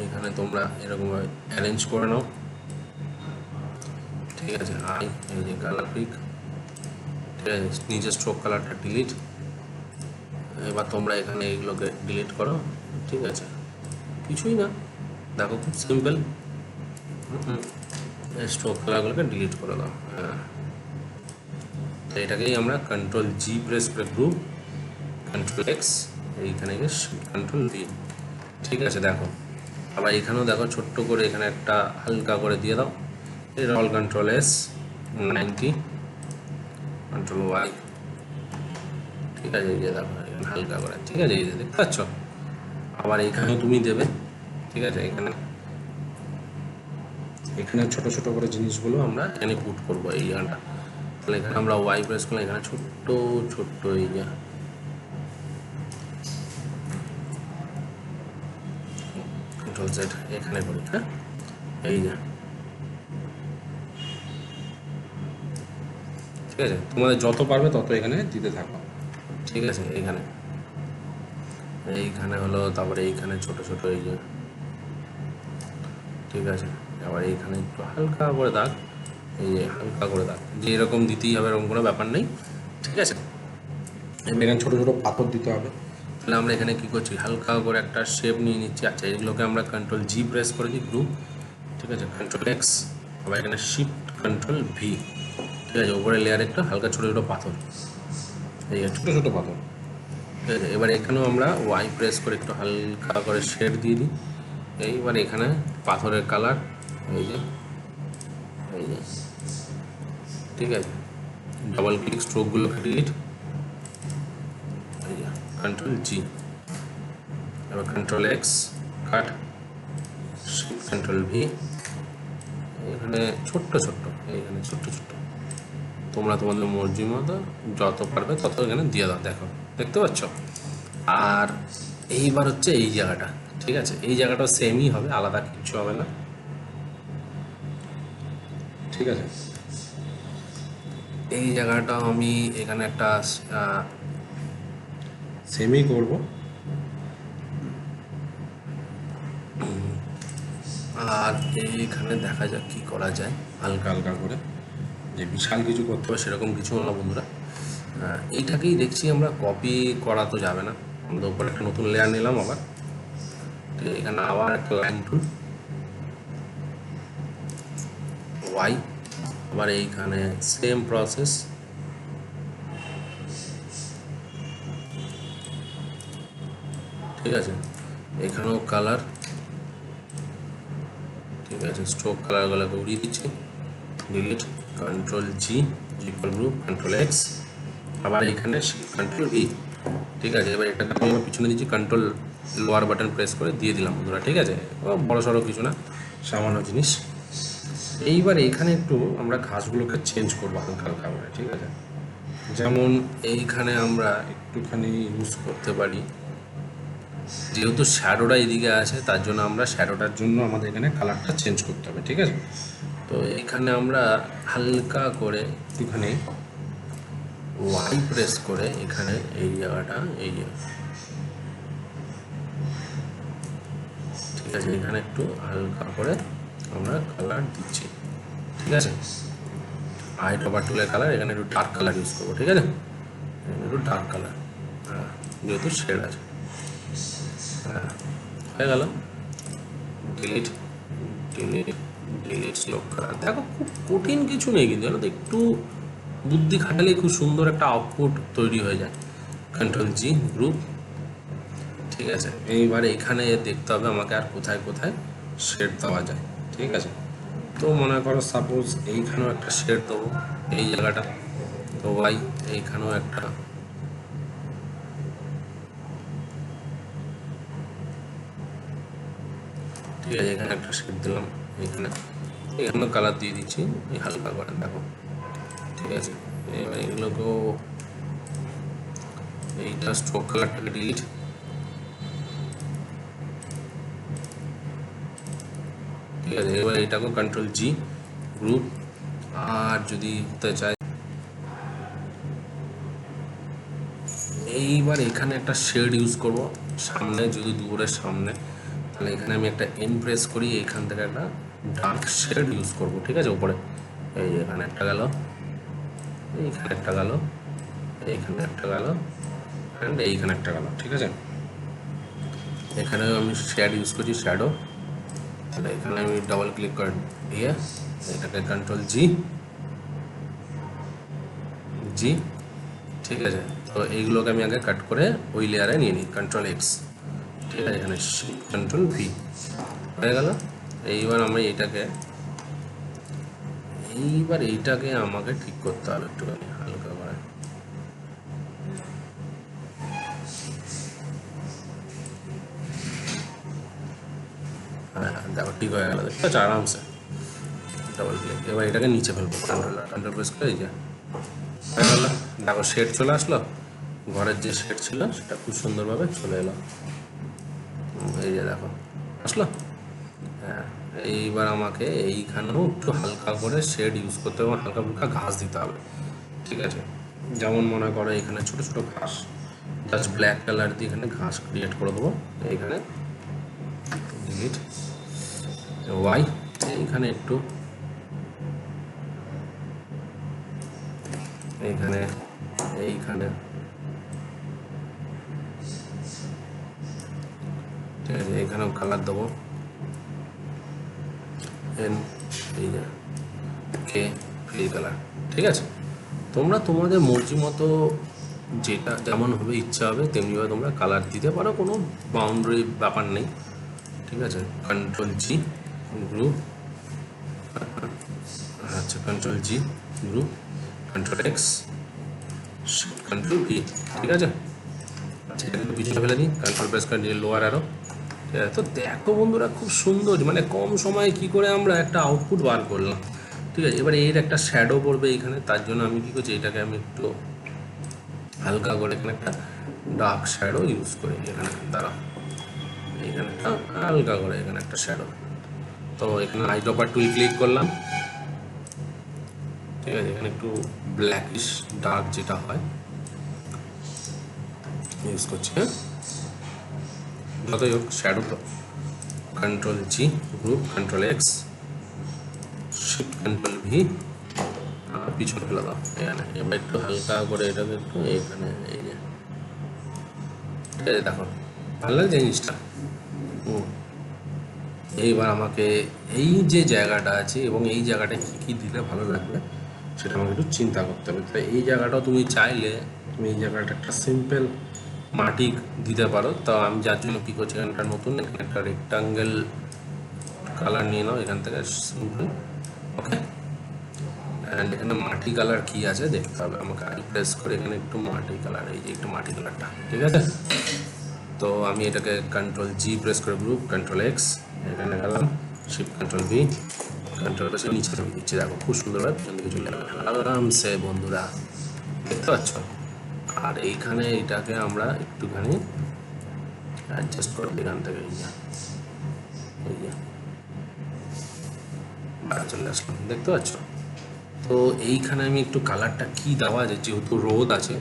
এইখানে তোমরা এরকমভাবে অ্যারেঞ্জ করে নাও, ঠিক ঠিক আছে। আই এই যে কালার পিক, ঠিক আছে, নিচে স্ট্রোক কালারটা ডিলিট। এবার তোমরা এখানে এইগুলোকে ডিলিট করো, ঠিক আছে, কিছুই না, দেখো খুব সিম্পল। স্ট্রোক কালারগুলোকে ডিলিট করে দাও। হ্যাঁ, তো এটাকেই আমরা কন্ট্রোল জি প্রেস করে গ্রুপ, কন্ট্রোল এক্স, এইখানে গিয়ে কন্ট্রোল ভি, ঠিক আছে। দেখো আবার এখানেও দেখো ছোট্ট করে এখানে একটা হালকা করে দিয়ে দাও, রল কন্ট্রোল এস 90, কন্ট্রোল ওয়াই, ঠিক আছে, এই যে দেখো এখানে হালকা করে, ঠিক আছে, এই যে দেখতে পাচ্ছ। আবার এখানেও তুমি দেবে, ঠিক আছে, এখানে এখানে ছোট ছোট করে জিনিসগুলো আমরা এখানে পুট করবো এই জায়গাটা। তাহলে এখানে আমরা ওয়াই প্রেস করলাম, এখানে ছোট্ট ছোট্ট এই যে কন্ট্রোল জেড এখানে করি। হ্যাঁ, এই যে, ঠিক আছে, তোমাদের যত পারবে তত এখানে দিতে থাকো, ঠিক আছে। এইখানে এইখানে হলো, তারপরে এইখানে ছোট ছোট এই যে, ঠিক আছে। আবার এইখানে একটু হালকা করে দাগ, এই যে হালকা করে দাগ, যে এরকম দিতেই হবে এরকম কোনো ব্যাপার নেই, ঠিক আছে। এখানে ছোটো ছোটো পাথর দিতে হবে। তাহলে আমরা এখানে কী করছি, হালকা করে একটা শেপ নিয়ে নিচ্ছি। আচ্ছা, এগুলোকে আমরা কন্ট্রোল জি প্রেস করে দিই, গ্রুপ, ঠিক আছে, কন্ট্রোল এক্স, আবার এখানে শিফট কন্ট্রোল ভি, ঠিক আছে। উপরে লেয়ারে একটু হালকা ছোটো ছোটো পাথর, এই ছোটো ছোটো পাথর, ঠিক আছে। এবার এখানেও আমরা ওয়াই প্রেস করে একটু হালকা করে শেড দিয়ে দিই। এইবার এখানে পাথরের কালার, এই যে, এই যে, ঠিক আছে, ডাবল ক্লিক স্ট্রোকগুলো ডিলিট, এই যে কন্ট্রোল জি, এবার কন্ট্রোল এক্স কাট, শিফট কন্ট্রোল ভি, এখানে ছোট্ট ছোট্ট, এইখানে ছোট্ট ছোট্ট, তোমরা তোমাদের মর্জি মতো যত পারবে তত এখানে দিয়ে দাও, দেখো দেখতে পাচ্ছ। আর এইবার হচ্ছে এই জায়গাটা, ঠিক আছে, এই জায়গাটাও সেমই হবে, আলাদা কিছু হবে না, ঠিক আছে। এই জায়গাটাও আমি এখানে একটা সেমই করব। আর এইখানে দেখা যাক কি করা যায়, হালকা হালকা করে, যে বিশাল কিছু করতে হবে সেরকম কিছু না বন্ধুরা। এইটাকেই দেখছি আমরা কপি করা তো যাবে না, আমাদের উপর একটা নতুন লেয়ার নিলাম আবার, এখানে আবার একটা লাইন টুল, ওয়াই, আবার এইখানে সেম প্রসেস, ঠিক আছে। এখানেও কালার, ঠিক আছে, স্ট্রোক কালারগুলোকে উড়িয়ে দিচ্ছি, ডিলিট, কন্ট্রোল জি, জিপার গ্রুপ, কন্ট্রোল এক্স, আবার এখানে কন্ট্রোল ই, ঠিক আছে। এবার এটাকে আমরা পিছনে দিচ্ছি, কন্ট্রোল লোয়ার বাটন প্রেস করে দিয়ে দিলাম বন্ধুরা, ঠিক আছে, বড় সড়ো কিছু না, সামান্য জিনিস। এইবার এখানে একটু আমরা ঘাসগুলোকে চেঞ্জ করবো হালকা হালকা করে, ঠিক আছে। যেমন এইখানে আমরা একটুখানি ইউজ করতে পারি, যেহেতু শ্যাডোটা এদিকে আছে তার জন্য আমরা শ্যাডোটার জন্য আমাদের এখানে কালারটা চেঞ্জ করতে হবে, ঠিক আছে। তো এখানে আমরা হালকা করে একটুখানি ওয়াই প্রেস করে এখানে এই জায়গাটা, এই যে, ঠিক আছে, এখানে একটু হালকা করে আমরা কালার দিচ্ছি, ঠিক আছে। হাইট ওভার টুলের কালার, এখানে একটু ডার্ক কালার ইউজ করবো, ঠিক আছে, একটু ডার্ক কালার, হ্যাঁ, যেহেতু শেড আছে, হ্যাঁ, হয়ে গেল। Delete, delete, delete slope colour, দেখো খুব কঠিন কিছু নেই কিন্তু, জানো তো, একটু বুদ্ধি খাটালেই খুব সুন্দর একটা আউটপুট তৈরি হয়ে যায়। কন্ট্রোল জি গ্রুপ, ঠিক আছে। এইবার এখানে দেখতে হবে আমাকে আর কোথায় কোথায় শেড দেওয়া যায়, ঠিক আছে। তো মনে করো সাপোজ এইখানেও একটা শেড দেবো, এই জায়গাটা, তো ভাই এইখানেও একটা, ঠিক আছে, এখানে একটা শেড দিলাম, এখানে এখানেও কালার দিয়ে দিচ্ছি এই হালকা করে, দেখো, ঠিক আছে। এবার এগুলোকেও, এইটা স্ট্রোক কালারটাকে ডিলিট, ঠিক আছে। এবার এটাকেও কন্ট্রোল জি গ্রুপ, আর যদি হতে চাই এইবার এখানে একটা শেড ইউজ করব সামনে, যদি দূরের সামনে, তাহলে এখানে আমি একটা এন প্রেস করি, এখান থেকে একটা ডার্ক শেড ইউজ করব, ঠিক আছে, উপরে এই যে এখানে একটা গেল, এইখানে একটা গেল, এইখানে একটা গেল, অ্যান্ড এইখানে একটা গেল। ঠিক আছে, এখানেও আমি শ্যাড ইউজ করছি, শ্যাডো। তাহলে এখানে আমি ডবল ক্লিক করে দিয়ে এটাকে কন্ট্রোল জি, জি। ঠিক আছে, তো এইগুলোকে আমি আগে কাট করে ওই লেয়ারে নিয়ে নিই, কন্ট্রোল এক্স। ঠিক আছে, এখানে কন্ট্রোল ভি হয়ে গেল। এইবার আমি এইটাকে আমাকে ঠিক করতে হবে একটুখানি হালকা করে। হ্যাঁ দেখো ঠিক হয়ে গেল, দেখতে পাচ্ছ আরামসে। ডবল ক্লিক, এবার এটাকে নিচে ফেলবো, কন্ট্রোল প্রেস করে। এই যে হয়ে গেল, দেখো শেড চলে আসলো, ঘরের যে শেড ছিল সেটা খুব সুন্দরভাবে চলে এলো। এই যে দেখো আসলো। হ্যাঁ, এইবার আমাকে এইখানেও একটু হালকা করে শেড ইউজ করতে হবে, হালকা ফুলকা ঘাস দিতে হবে। ঠিক আছে, যেমন মনে করো এখানে ছোট ছোট ঘাস, জাস্ট ব্ল্যাক কালার দিয়ে এখানে ঘাস ক্রিয়েট করে দেবো। এইখানে ডিলিট ওয়াই, এইখানে একটু, এইখানে, এইখানে। ঠিক আছে, এখানেও কালার দেবো, এন, এই যে কে ফ্রি কালার। ঠিক আছে, তোমরা তোমাদের মর্জি মতো যেটা যেমন হবে ইচ্ছা হবে তেমনিভাবে তোমরা কালার দিতে পারো, কোনো বাউন্ডারি ব্যাপার নেই। ঠিক আছে, কন্ট্রোল জি গ্রুপ, আচ্ছা control G group, control X, control V. ঠিক আছে, আচ্ছা একটু পিছনে ফেলে দিই, কন্ট্রোল প্রেস করে নিয়ে লোয়ার আরও। ঠিক আছে, তো দেখো বন্ধুরা খুব সুন্দর, মানে কম সময়ে কি করে আমরা একটা আউটপুট বার করলাম। ঠিক আছে, এবার এর একটা শ্যাডো পড়বে এইখানে, তার জন্য আমি কী করছি, এটাকে আমি একটু হালকা করে এখানে একটা ডার্ক শ্যাডো ইউজ করি। এখানে দাঁড়া, এখানে একটা হালকা করে এখানে একটা শ্যাডো। তো এখানে আইড্রপার টুল ক্লিক করলাম। ঠিক আছে, এখানে একটু ব্ল্যাকিশ ডার্ক যেটা হয় ইউজ করছি। হ্যাঁ, যতই হোক শ্যাডো, তো control G group, control X, shift control V, পিছনে ফেলে দাও এখানে। এবার একটু হালকা করে এটাকে একটু এইখানে, এই যে ঠিক আছে, দেখো ভালো লাগছে জিনিসটা। এইবার আমাকে এই যে জায়গাটা আছে এবং এই জায়গাটা কী কী দিলে ভালো লাগবে সেটা আমাকে একটু চিন্তা করতে হবে। তো এই জায়গাটাও তুমি চাইলে তুমি এই জায়গাটা একটা সিম্পল মাটি দিতে পারো। তো আমি যার জন্য কী করছি, এখানটা নতুন, এখানে একটা রেক্টাঙ্গেল কালার নিয়ে নাও এখান থেকে, সিম্পল। ওকে, অ্যান্ড এখানে মাটি কালার কী আছে দেখতে হবে আমাকে, আই প্রেস করে এখানে একটু মাটি কালার, এই যে একটু মাটি কালারটা। ঠিক আছে, তো আমি এটাকে কন্ট্রোল জি প্রেস করে গ্রুপ, কন্ট্রোল এক্স, এখানে গেলাম, shift control V, control press নিচে নামিয়ে দিচ্ছি। দেখো খুব সুন্দরভাবে পিছন দিকে চলে গেল আরামসে, বন্ধুরা দেখতে পাচ্ছ। আর এইখানে এটাকে আমরা একটুখানি অ্যাডজাস্ট করব এখান থেকে, এই যে চলে আসলাম, দেখতে পাচ্ছ। তো এইখানে আমি একটু কালারটা কী দেওয়া আছে, যেহেতু রোদ আছে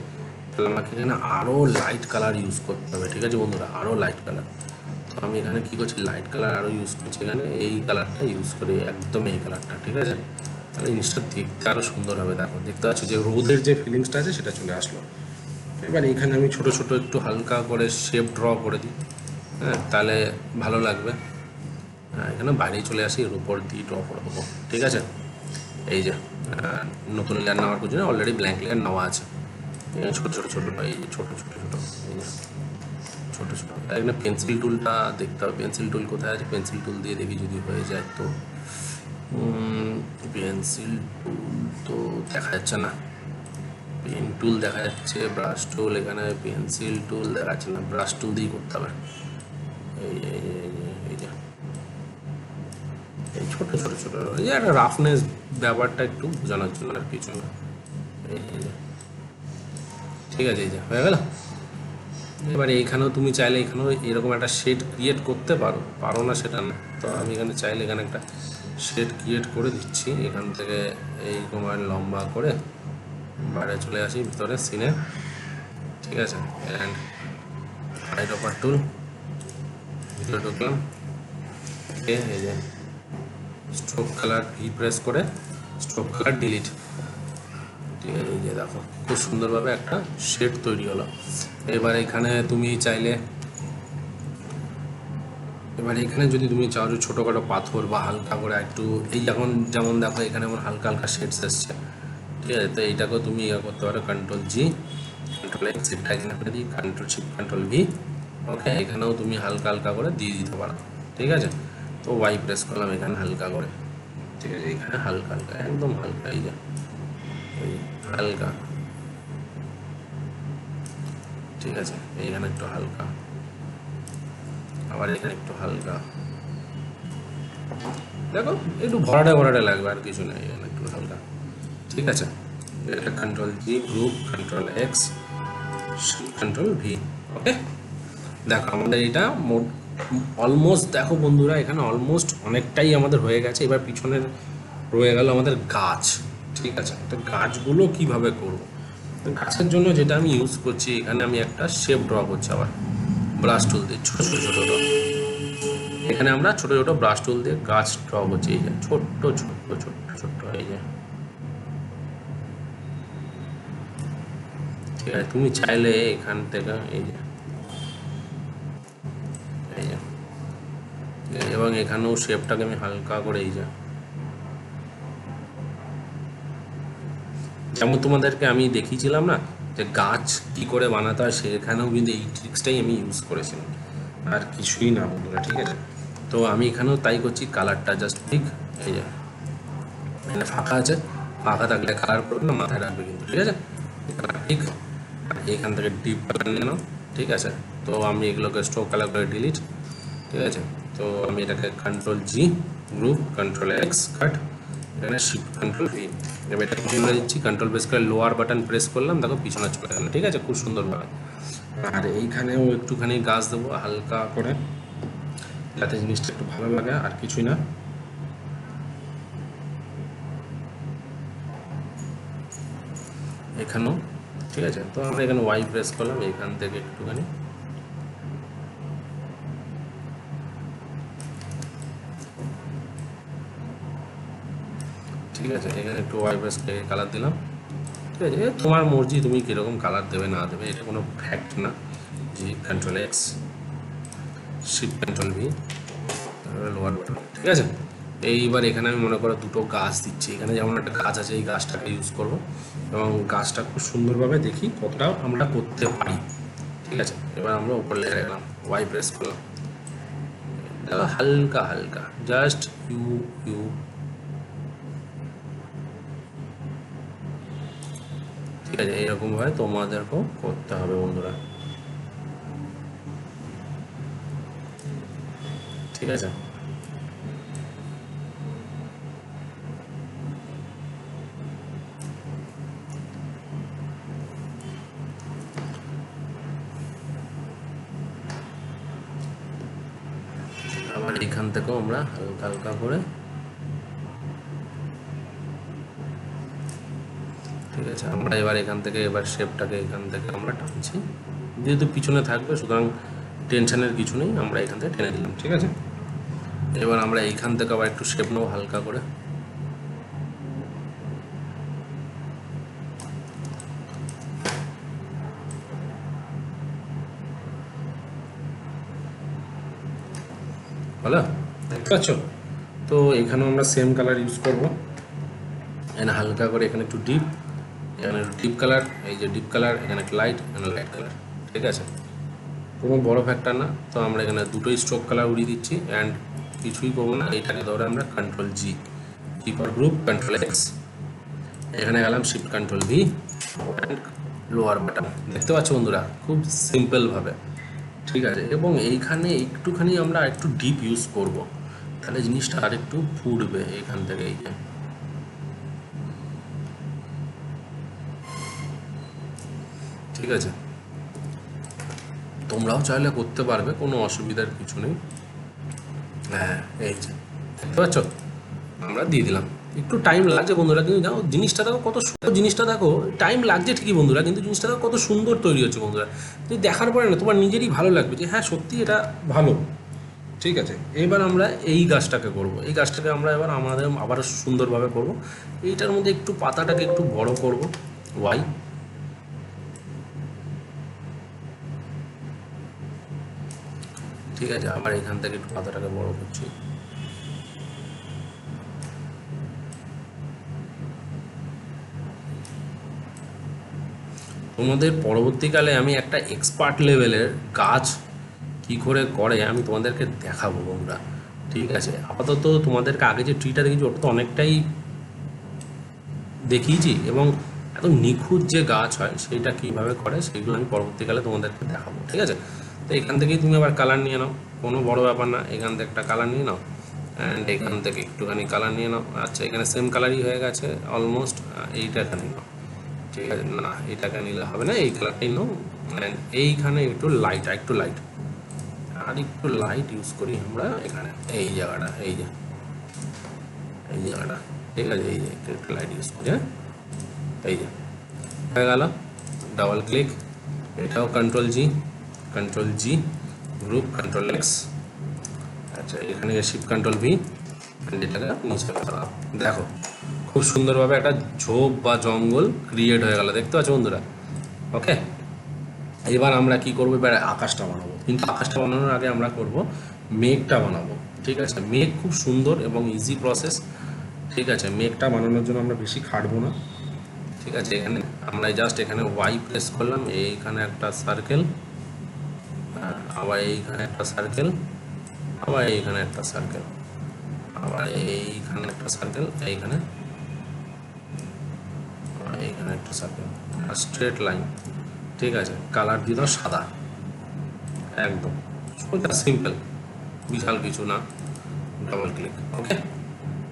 তাহলে আমাকে এখানে আরও লাইট কালার ইউজ করতে হবে। ঠিক আছে বন্ধুরা, আরও লাইট কালার। তো আমি এখানে কী করছি, লাইট কালার আরও ইউজ করছি, এখানে এই কালারটা ইউজ করি, একদম এই কালারটা। ঠিক আছে, তাহলে জিনিসটা দেখতে আরও সুন্দর হবে। দেখো দেখতে পাচ্ছি যে রোদের যে ফিলিংসটা আছে সেটা চলে আসলো। এবার এখানে আমি ছোটো ছোটো একটু হালকা করে শেপ ড্র করে দিই। হ্যাঁ, তাহলে ভালো লাগবে। হ্যাঁ, এখানে বাইরেই চলে আসি, এর উপর দিয়ে ড্র করে দেবো। ঠিক আছে, এই যে নতুন লেয়ার নেওয়ার জন্য অলরেডি ব্ল্যাঙ্ক লেয়ার নেওয়া আছে। ছোটো ছোটো ছোটো, এই যে ছোটো ছোটো ছোটো, এই যে ছোটো ছোটো। এখানে পেন্সিল টুলটা দেখতে হবে, পেন্সিল টুল কোথায় আছে, পেন্সিল টুল দিয়ে দেখি যদি হয়ে যায়। তো পেন্সিল টুল তো দেখা যাচ্ছে না, পেন টুল দেখা যাচ্ছে, ব্রাশ টুল, এখানে পেন্সিল টুল দেখা যাচ্ছে না, ব্রাশ টুল দিয়েই করতে হবে। এই যে এই যে এই ছোটো ছোটো ছোটো, এই যে একটা রাফনেস ব্যাপারটা একটু বোঝানোর জন্য আর কিছু না। এই যে ঠিক আছে, এই যে হয়ে গেল। এবারে এইখানেও তুমি চাইলে এখানেও এরকম একটা শেড ক্রিয়েট করতে পারো, পারো না সেটা না। তো আমি এখানে চাইলে এখানে একটা শেড ক্রিয়েট করে দিচ্ছি, এখান থেকে এইরকম লম্বা করে বাইরে চলে আসি ভিতরে সিনে। ঠিক আছে, অ্যান্ড আইড্রপার টুল, ভিতরে ঢুকলাম। এই যে স্ট্রোক কালার ভি প্রেস করে স্ট্রোক কালার ডিলিট। ঠিক আছে, এই যে দেখো খুব সুন্দরভাবে একটা শেড তৈরি হলো। এবার এখানে তুমি চাইলে, এবার এখানে যদি তুমি চাও যে ছোটোখাটো পাথর বা হালকা করে একটু, এই এখন যেমন দেখো এখানে আমার হালকা হালকা শেডস এসছে, ঠিক আছে, তো এইটাকেও তুমি ইয়ে করতে পারো, কন্ট্রোল জি, কন্ট্রোল এক্স, এটা এখানে করে দিই, কন্ট্রোল শিফট কন্ট্রোল ভি। ওকে, এখানেও তুমি হালকা হালকা করে দিয়ে দিতে পারো। ঠিক আছে, তো ওয়াই প্রেস করলাম এখানে হালকা করে। ঠিক আছে, এখানে হালকা হালকা, একদম হালকা, এই যে এই হালকা। ঠিক আছে, এইখানে একটু হালকা, আবার এখানে একটু হালকা, দেখো একটু ভরাটা ভরাটা লাগবে, আর কিছু নেই, এখানে একটু হালকা। ঠিক আছে, এটা control G, group, control X, control V. Okay, দেখো আমাদের এটা মোট অলমোস্ট, দেখো বন্ধুরা এখানে অলমোস্ট অনেকটাই আমাদের হয়ে গেছে। এবার পিছনের রয়ে গেল আমাদের গাছ। ঠিক আছে, তো গাছগুলো কিভাবে করব? তো গাছের জন্য যেটা আমি ইউজ করছি, এখানে আমি একটা শেপ ড্র করছি, আবার ব্রাশ টুল দিয়ে ছোটো ছোটো ছোটো, এখানে আমরা ছোটো ছোটো ব্রাশ টুল দিয়ে গাছ ড্র করছি, এই যে ছোট্ট ছোট্ট ছোট্ট ছোট্ট, এই যে। ঠিক আছে, তুমি চাইলে এখান থেকে এই যে, এই যে, এবং এখানেও শেপটাকে আমি হালকা করে, এই যে যেমন তোমাদেরকে আমি দেখিয়েছিলাম না যে গাছ কি করে বানাতে হয়, সেখানেও কিন্তু এই ট্রিক্সটাই আমি ইউজ করেছিলাম, আর কিছুই না বন্ধুরা। ঠিক আছে, তো আমি এখানেও তাই করছি, কালারটা জাস্ট ঠিক, এই যে এখানে ফাঁকা আছে, ফাঁকা থাকলে কালার করবে না, মাথায় রাখবে কিন্তু। ঠিক আছে, কালার ঠিক, এখান থেকে ডিপ কালার নিয়ে নাও। ঠিক আছে, তো আমি এগুলোকে স্ট্রোক কালার করে ডিলিট। ঠিক আছে, তো আমি এটাকে control G, group, control X, cut, এখানে শিফট কন্ট্রোল ভি। এবার এটা পিছনে দিচ্ছি, কন্ট্রোল প্রেস করে লোয়ার বাটন প্রেস করলাম, দেখো পিছনে চলে গেল। ঠিক আছে, খুব সুন্দরভাবে। আর এইখানেও একটুখানি গাছ দেবো হালকা করে, যাতে জিনিসটা একটু ভালো লাগে, আর কিছুই না। এখানেও ঠিক আছে, তো আমরা এখানে ওয়াই প্রেস করলাম, এখান থেকে একটুখানি ঠিক আছে, এখানে একটু ওয়াই প্রেস করে কালার দিলাম। ঠিক আছে, তোমার মর্জি, তুমি কীরকম কালার দেবে না দেবে, এটা কোনো ফ্যাক্ট না। G, control X, shift control V, lower button. ঠিক আছে, এইবার এখানে আমি মনে করো দুটো গাছ দিচ্ছি, এখানে যেমন একটা গাছ আছে, এই গাছটাকে ইউজ করব, এবং গাছটা খুব সুন্দরভাবে দেখি কতটা আমরা করতে পারি। ঠিক আছে, এবার আমরা উপর লেগে গেলাম, ওয়াই প্রেস করলাম, হালকা হালকা জাস্ট ইউ ইউ। ঠিক আছে, এইরকমভাবে তোমাদেরকেও করতে হবে বন্ধুরা। ঠিক আছে, আবার এখান থেকেও আমরা হালকা হালকা করে। ঠিক আছে, আমরা এবার এখান থেকে এবার শেপটাকে এখান থেকে আমরা টানছি, যেহেতু পিছনে থাকবে সুতরাং টেনশনের কিছু নেই, আমরা এখান থেকে টেনে দিলাম। ঠিক আছে, এবার আমরা এইখান থেকে আবার একটু শেপ নেবো হালকা করে। ভালো দেখতে পাচ্ছ, তো এখানেও আমরা সেম কালার ইউজ করবো, এখানে হালকা করে, এখানে একটু ডিপ, এখানে একটু ডিপ কালার, এই যে ডিপ কালার, এখানে একটু লাইট, এখানে লাইট কালার। ঠিক আছে, কোনো বড় ফ্যাক্টর না, তো আমরা এখানে দুটোই স্ট্রোক কালার উড়িয়ে দিচ্ছি, অ্যান্ড কিছুই করবো না, এইটাকে ধরে আমরা control G, G for group, control x, এখানে গেলাম shift control V, and lower button. দেখতে পাচ্ছ বন্ধুরা, খুব সিম্পলভাবে। ঠিক আছে, এবং এইখানে একটুখানি আমরা একটু ডিপ ইউজ করব, তাহলে জিনিসটা আর একটু ফুটবে এখান থেকে, এই যে। ঠিক আছে, তোমরাও চাইলে করতে পারবে, কোনো অসুবিধার কিছু নেই। হ্যাঁ, এই যে দেখতে পাচ্ছ, আমরা দিয়ে দিলাম। একটু টাইম লাগছে বন্ধুরা, কিন্তু দেখো জিনিসটা দেখো কত সুন্দর, জিনিসটা দেখো টাইম লাগছে ঠিকই বন্ধুরা, কিন্তু জিনিসটা দেখো কত সুন্দর তৈরি হচ্ছে বন্ধুরা। তুমি দেখার পরে না তোমার নিজেরই ভালো লাগবে যে হ্যাঁ সত্যি এটা ভালো। ঠিক আছে, এবার আমরা এই গাছটাকে করব, এই গাছটাকে আমরা এবার আমাদের আবার সুন্দরভাবে করব। এইটার মধ্যে একটু পাতাটাকে একটু বড় করব, ওয়াই, ঠিক আছে, আবার এখান থেকে একটু পাতাটাকে বড় করছি। তোমাদের পরবর্তীকালে আমি একটা এক্সপার্ট লেভেলের গাছ কি করে করে আমি তোমাদেরকে দেখাবো বন্ধুরা, ঠিক আছে। আপাতত তোমাদেরকে আগে যে ট্রিটা দেখেছি ওটা তো অনেকটাই দেখিয়েছি, এবং এত নিখুঁত যে গাছ হয় সেইটা কীভাবে করে সেইগুলো আমি পরবর্তীকালে তোমাদেরকে দেখাবো, ঠিক আছে। তো এখান থেকেই তুমি আবার কালার নিয়ে নাও, কোনো বড় ব্যাপার না, এখান থেকে একটা কালার নিয়ে নাও, অ্যান্ড এখান থেকে একটুখানি কালার নিয়ে নাও। আচ্ছা, এখানে সেম কালারই হয়ে গেছে অলমোস্ট, এইটাকে নিয়ে নাও, ঠিক আছে। না, এটাকে নিলে হবে না, এই কালারটাই নাও। অ্যান্ড এইখানে একটু লাইট, একটু লাইট, আর একটু লাইট ইউজ করি আমরা এখানে, এই জায়গাটা, এই যে এই জায়গাটা, ঠিক আছে, এই যে একটু লাইট ইউজ করি, হ্যাঁ, এই যে হয়ে গেল। ডাবল ক্লিক, এটাও control G, group control x. আচ্ছা, এখানে শিফট কন্ট্রোল ভি, এটাকে নিচে ফেলা। দেখো খুব সুন্দরভাবে একটা ঝোপ বা জঙ্গল ক্রিয়েট হয়ে গেল, দেখতে পাচ্ছ বন্ধুরা। ওকে, এবার আমরা কি করবো, এবার আকাশটা বানাবো, কিন্তু আকাশটা বানানোর আগে আমরা করব মেঘটা বানাবো, ঠিক আছে। মেঘ খুব সুন্দর এবং ইজি প্রসেস, ঠিক আছে। মেঘটা বানানোর জন্য আমরা বেশি খাটবো না, ঠিক আছে। এখানে আমরা জাস্ট এখানে ওয়াই প্রেস করলাম, এইখানে একটা সার্কেল, আবার এইখানে একটা সার্কেল, আবার এইখানে একটা সার্কেল, আবার এইখানে একটা সার্কেল, এইখানে এইখানে একটা সার্কেল, আর স্ট্রেট লাইন, ঠিক আছে। কালার দিয়ে দাও সাদা, একদম সিম্পল, বিশাল কিছু না। ডাবল ক্লিক, ওকে।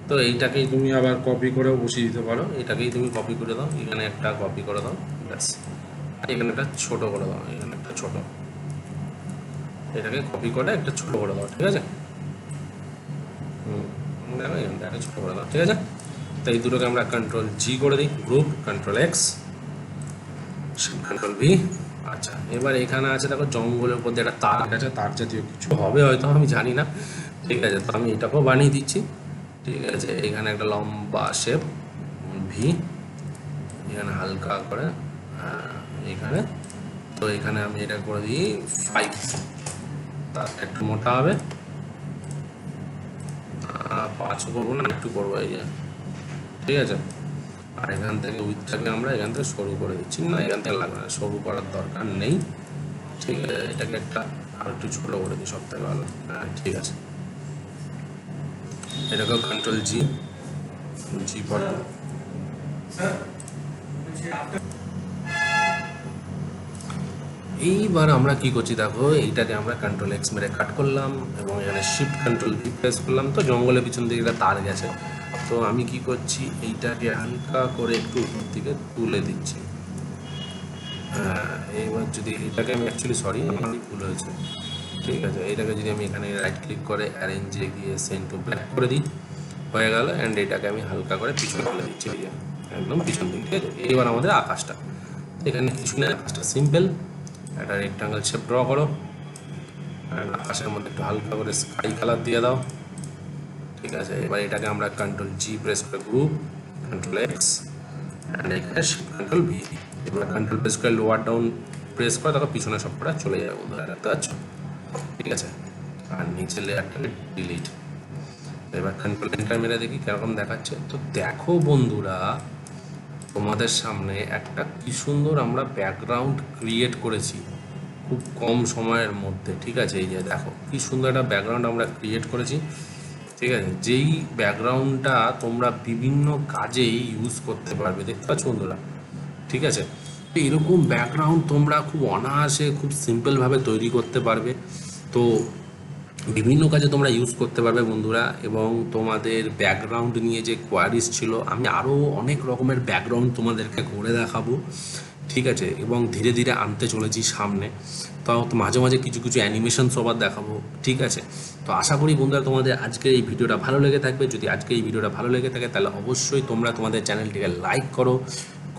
তো এইটাকেই তুমি আবার কপি করেও বসিয়ে দিতে পারো, এটাকেই তুমি কপি করে দাও, এখানে একটা কপি করে দাও, ব্যাস। এখানে একটা ছোটো করে দাও, এখানে একটা ছোটো, এটাকে কপি করে একটা ছোটো করে দাও, ঠিক আছে। দেখো এখানটা একটা ছোটো করে দাও, ঠিক আছে। তো এই দুটোকে আমরা কন্ট্রোল জি করে দিই, group control X, control V. আচ্ছা, এবার এখানে আছে দেখো জঙ্গলের উপর দিয়ে একটা তার আছে, তার জাতীয় কিছু হবে হয়তো, আমি জানি না, ঠিক আছে। তো আমি এটাকেও বানিয়ে দিচ্ছি, ঠিক আছে। এখানে একটা লম্বা শেপ ভি, এখানে হালকা করে এখানে, তো এখানে আমি এটা করে দিই 5, তার একটু মোটা হবে, 5 করবো না, একটু করবো, এই যে, ঠিক আছে। আর এখান থেকে উইথটাকে আমরা এখান থেকে সরু করে দিচ্ছি, না এখান থেকে লাগবে না, সরু করার দরকার নেই, ঠিক আছে। এটাকে একটা আর একটু ছোটো করে দিই, সব থেকে ভালো, হ্যাঁ ঠিক আছে। এটাকেও কন্ট্রোল জি, জি ফর, এইবার আমরা কি করছি দেখো, এইটাকে আমরা কন্ট্রোল এক্স মেরে কাট করলাম, এবং এখানে শিফট কন্ট্রোল ভি প্রেস করলাম। তো জঙ্গলের পিছন দিকে একটা তার গেছে, তো আমি কি করছি, এইটাকে হালকা করে একটু উপর দিকে তুলে দিচ্ছি। হ্যাঁ, এইবার যদি এটাকে আমি অ্যাকচুয়ালি সরি, আমার ভুল হয়েছে, ঠিক আছে। এইটাকে যদি আমি এখানে রাইট ক্লিক করে অ্যারেঞ্জে গিয়ে সেন্ড টু ব্ল্যাক করে দিই, হয়ে গেল। অ্যান্ড এটাকে আমি হালকা করে পিছনে তুলে দিচ্ছি, একদম পিছন দিকে, ঠিক আছে। এবার আমাদের আকাশটা, এখানে কিছু না, আকাশটা সিম্পল, একটা রেক্টাঙ্গেল শেপ ড্র করো, অ্যান্ড আকাশের মধ্যে একটু হালকা করে স্কাই কালার দিয়ে দাও, ঠিক আছে। এবার এটাকে আমরা কন্ট্রোল জি প্রেস করে গ্রুপ কন্ট্রোল এক্স, অ্যান্ড এখানে শিফট কন্ট্রোল ভি। এবার কন্ট্রোল প্রেস করে লোয়ার ডাউন প্রেস করে তারপর পিছনে সবকটা চলে যাবে বন্ধুরা, দেখতে পাচ্ছ, ঠিক আছে। আর নিচে লেয়ারটাকে ডিলিট। এবার কন্ট্রোল এন্টার মেরে দেখি কিরকম দেখাচ্ছে। তো দেখো বন্ধুরা, তোমাদের সামনে একটা কি সুন্দর আমরা ব্যাকগ্রাউন্ড ক্রিয়েট করেছি খুব কম সময়ের মধ্যে, ঠিক আছে। এই যে দেখো কি সুন্দর একটা ব্যাকগ্রাউন্ড আমরা ক্রিয়েট করেছি, ঠিক আছে। যেই ব্যাকগ্রাউন্ডটা তোমরা বিভিন্ন কাজে ইউজ করতে পারবে, দেখতে পাচ্ছ বন্ধুরা, ঠিক আছে। তো এরকম ব্যাকগ্রাউন্ড তোমরা খুব অনায়াসে খুব সিম্পলভাবে তৈরি করতে পারবে, তো বিভিন্ন কাজে তোমরা ইউজ করতে পারবে বন্ধুরা। এবং তোমাদের ব্যাকগ্রাউন্ড নিয়ে যে কোয়ারিজ ছিল, আমি আরও অনেক রকমের ব্যাকগ্রাউন্ড তোমাদেরকে করে দেখাবো, ঠিক আছে। এবং ধীরে ধীরে আনতে চলেছি সামনে, তো মাঝে মাঝে কিছু কিছু অ্যানিমেশন সবার দেখাবো, ঠিক আছে। তো আশা করি বন্ধুরা তোমাদের আজকের এই ভিডিওটা ভালো লেগে থাকবে। যদি আজকে এই ভিডিওটা ভালো লেগে থাকে তাহলে অবশ্যই তোমরা তোমাদের চ্যানেলটিকে লাইক করো,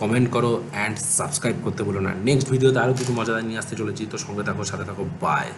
কমেন্ট করো, অ্যান্ড সাবস্ক্রাইব করতে বলো না। নেক্সট ভিডিওতে আরও কিছু মজাদার নিয়ে আসতে চলেছি, তো সঙ্গে থাকো, সাথে থাকো, বাই।